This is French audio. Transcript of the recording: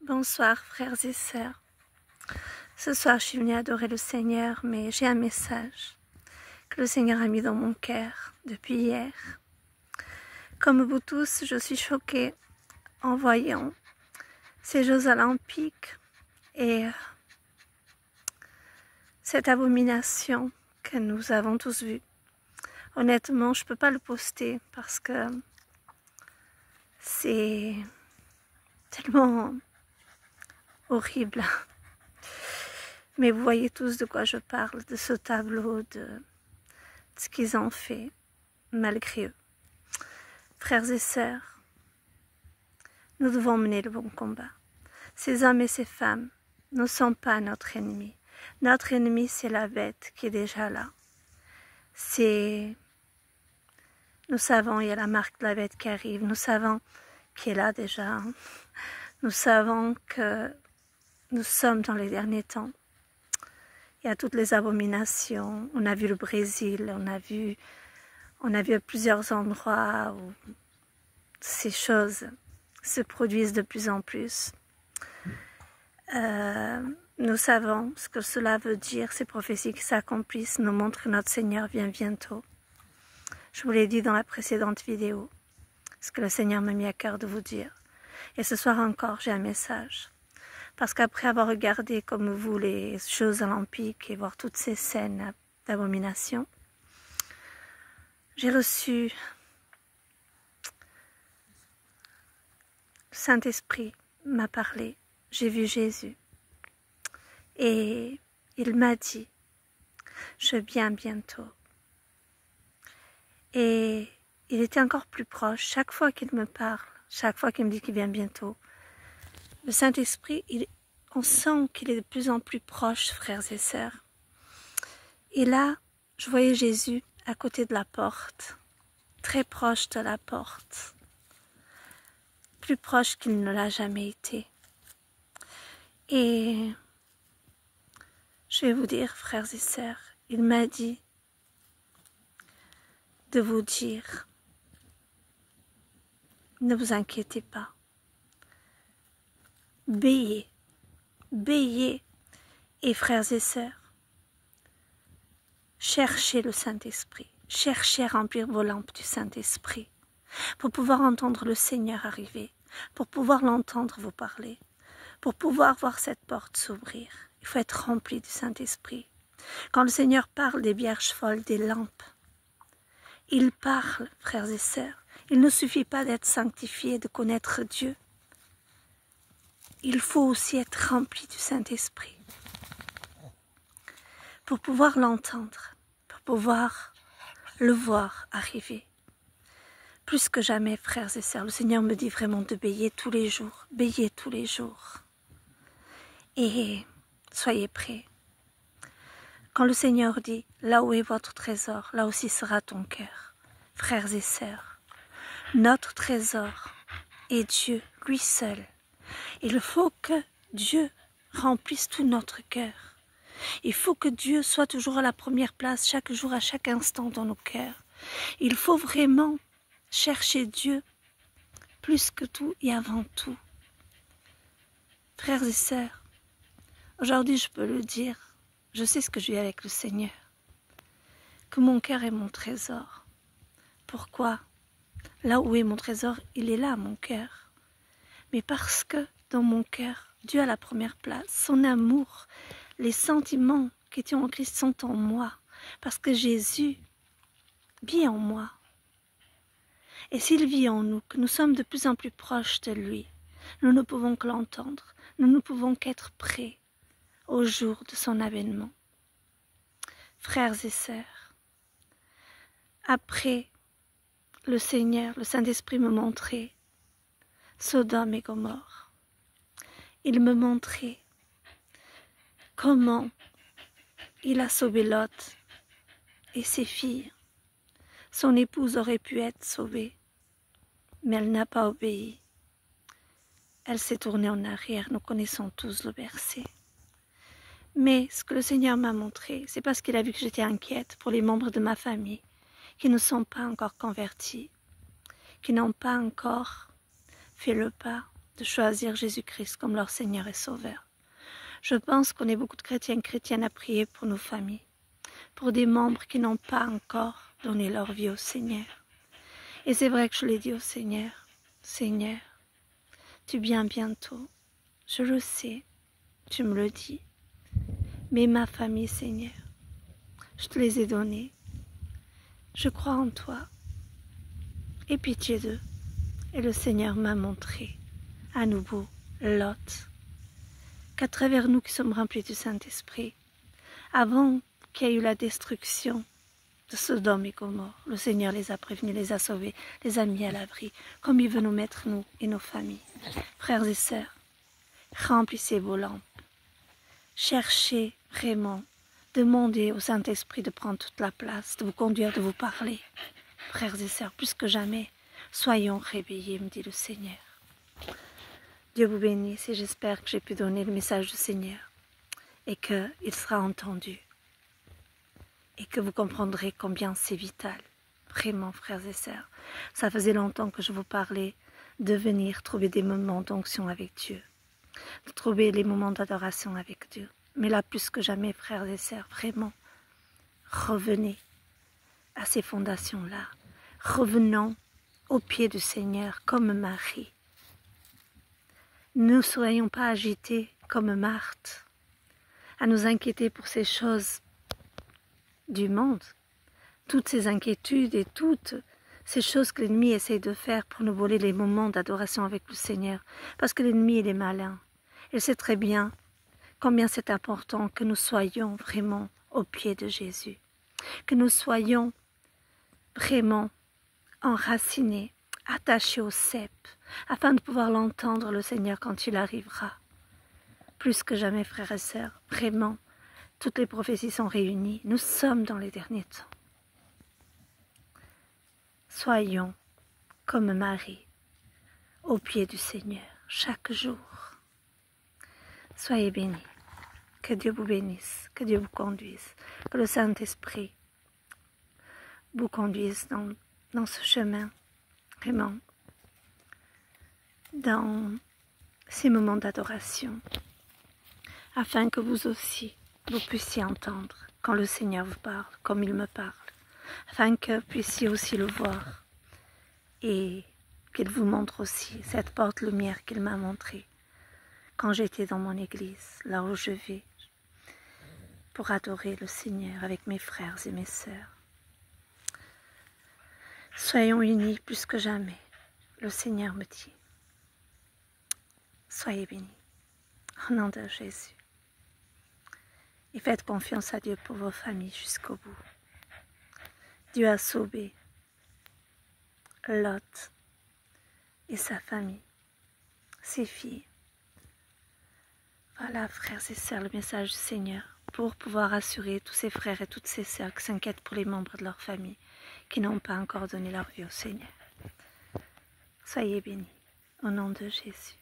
Bonsoir frères et sœurs. Ce soir je suis venue adorer le Seigneur, mais j'ai un message que le Seigneur a mis dans mon cœur depuis hier. Comme vous tous, je suis choquée en voyant ces Jeux Olympiques et cette abomination que nous avons tous vue. Honnêtement, je ne peux pas le poster parce que c'est tellement horrible. Mais vous voyez tous de quoi je parle, de ce tableau, de ce qu'ils ont fait, malgré eux. Frères et sœurs, nous devons mener le bon combat. Ces hommes et ces femmes ne sont pas notre ennemi. Notre ennemi, c'est la bête qui est déjà là. Nous savons, il y a la marque de la bête qui arrive. Nous savons qui est là déjà. Nous savons que nous sommes dans les derniers temps. Il y a toutes les abominations. On a vu le Brésil, on a vu à plusieurs endroits où ces choses se produisent de plus en plus. Nous savons ce que cela veut dire, ces prophéties qui s'accomplissent nous montrent que notre Seigneur vient bientôt. Je vous l'ai dit dans la précédente vidéo, ce que le Seigneur m'a mis à cœur de vous dire. Et ce soir encore, j'ai un message. Parce qu'après avoir regardé comme vous les Jeux Olympiques et voir toutes ces scènes d'abomination, j'ai reçu le Saint-Esprit m'a parlé, j'ai vu Jésus et il m'a dit, je viens bientôt. Et il était encore plus proche, chaque fois qu'il me parle, chaque fois qu'il me dit qu'il vient bientôt. Le Saint-Esprit, on sent qu'il est de plus en plus proche, frères et sœurs. Et là, je voyais Jésus à côté de la porte, très proche de la porte, plus proche qu'il ne l'a jamais été. Et je vais vous dire, frères et sœurs, il m'a dit de vous dire, ne vous inquiétez pas, veillez, veillez, et frères et sœurs, cherchez le Saint-Esprit, cherchez à remplir vos lampes du Saint-Esprit, pour pouvoir entendre le Seigneur arriver, pour pouvoir l'entendre vous parler, pour pouvoir voir cette porte s'ouvrir. Il faut être rempli du Saint-Esprit. Quand le Seigneur parle des vierges folles, des lampes, il parle, frères et sœurs. Il ne suffit pas d'être sanctifié, de connaître Dieu. Il faut aussi être rempli du Saint-Esprit pour pouvoir l'entendre, pour pouvoir le voir arriver. Plus que jamais, frères et sœurs, le Seigneur me dit vraiment de veiller tous les jours, veiller tous les jours. Et soyez prêts. Quand le Seigneur dit, là où est votre trésor, là aussi sera ton cœur. Frères et sœurs, notre trésor est Dieu, lui seul. Il faut que Dieu remplisse tout notre cœur. Il faut que Dieu soit toujours à la première place, chaque jour, à chaque instant dans nos cœurs. Il faut vraiment chercher Dieu plus que tout et avant tout. Frères et sœurs, aujourd'hui je peux le dire, je sais ce que je vis avec le Seigneur, que mon cœur est mon trésor. Pourquoi? Là où est mon trésor, il est là, mon cœur. Mais parce que dans mon cœur, Dieu a la première place, son amour, les sentiments qui étaient en Christ sont en moi, parce que Jésus vit en moi. Et s'il vit en nous, que nous sommes de plus en plus proches de lui, nous ne pouvons que l'entendre, nous ne pouvons qu'être prêts au jour de son avènement. Frères et sœurs, après le Seigneur, le Saint-Esprit me montrait Sodome et Gomorrhe. Il me montrait comment il a sauvé Lot et ses filles. Son épouse aurait pu être sauvée, mais elle n'a pas obéi. Elle s'est tournée en arrière, nous connaissons tous le verset. Mais ce que le Seigneur m'a montré, c'est parce qu'il a vu que j'étais inquiète pour les membres de ma famille qui ne sont pas encore convertis, qui n'ont pas encore fait le pas de choisir Jésus-Christ comme leur Seigneur et Sauveur. Je pense qu'on est beaucoup de chrétiennes à prier pour nos familles, pour des membres qui n'ont pas encore donné leur vie au Seigneur. Et c'est vrai que je l'ai dit au Seigneur, Seigneur, tu viens bientôt, je le sais, tu me le dis, mais ma famille, Seigneur, je te les ai donnés, je crois en toi, aie pitié d'eux. Et le Seigneur m'a montré à nouveau Lot, qu'à travers nous qui sommes remplis du Saint-Esprit, avant qu'il y ait eu la destruction de Sodome et Gomorrhe, le Seigneur les a prévenus, les a sauvés, les a mis à l'abri, comme il veut nous mettre, nous et nos familles. Frères et sœurs, remplissez vos lampes, cherchez vraiment, demandez au Saint-Esprit de prendre toute la place, de vous conduire, de vous parler. Frères et sœurs, plus que jamais, soyons réveillés, me dit le Seigneur. Dieu vous bénisse et j'espère que j'ai pu donner le message du Seigneur et qu'il sera entendu et que vous comprendrez combien c'est vital. Vraiment, frères et sœurs, ça faisait longtemps que je vous parlais de venir trouver des moments d'onction avec Dieu, de trouver les moments d'adoration avec Dieu. Mais là, plus que jamais, frères et sœurs, vraiment, revenez à ces fondations-là. Revenons au pied du Seigneur comme Marie. Ne soyons pas agités comme Marthe, à nous inquiéter pour ces choses du monde, toutes ces inquiétudes et toutes ces choses que l'ennemi essaie de faire pour nous voler les moments d'adoration avec le Seigneur, parce que l'ennemi, il est malin. Il sait très bien combien c'est important que nous soyons vraiment au pied de Jésus, que nous soyons vraiment enracinés, attachés au cep, afin de pouvoir l'entendre, le Seigneur, quand il arrivera. Plus que jamais, frères et sœurs, vraiment, toutes les prophéties sont réunies. Nous sommes dans les derniers temps. Soyons comme Marie, au pied du Seigneur, chaque jour. Soyez bénis. Que Dieu vous bénisse, que Dieu vous conduise, que le Saint-Esprit vous conduise dans ce chemin, vraiment, dans ces moments d'adoration, afin que vous aussi, vous puissiez entendre quand le Seigneur vous parle, comme il me parle, afin que vous puissiez aussi le voir et qu'il vous montre aussi cette porte-lumière qu'il m'a montrée quand j'étais dans mon église, là où je vais, pour adorer le Seigneur avec mes frères et mes sœurs. Soyons unis plus que jamais, le Seigneur me dit. Soyez bénis, au nom de Jésus. Et faites confiance à Dieu pour vos familles jusqu'au bout. Dieu a sauvé Lot et sa famille, ses filles. Voilà, frères et sœurs, le message du Seigneur pour pouvoir assurer tous ces frères et toutes ces sœurs qui s'inquiètent pour les membres de leur famille qui n'ont pas encore donné leur vie au Seigneur. Soyez bénis, au nom de Jésus.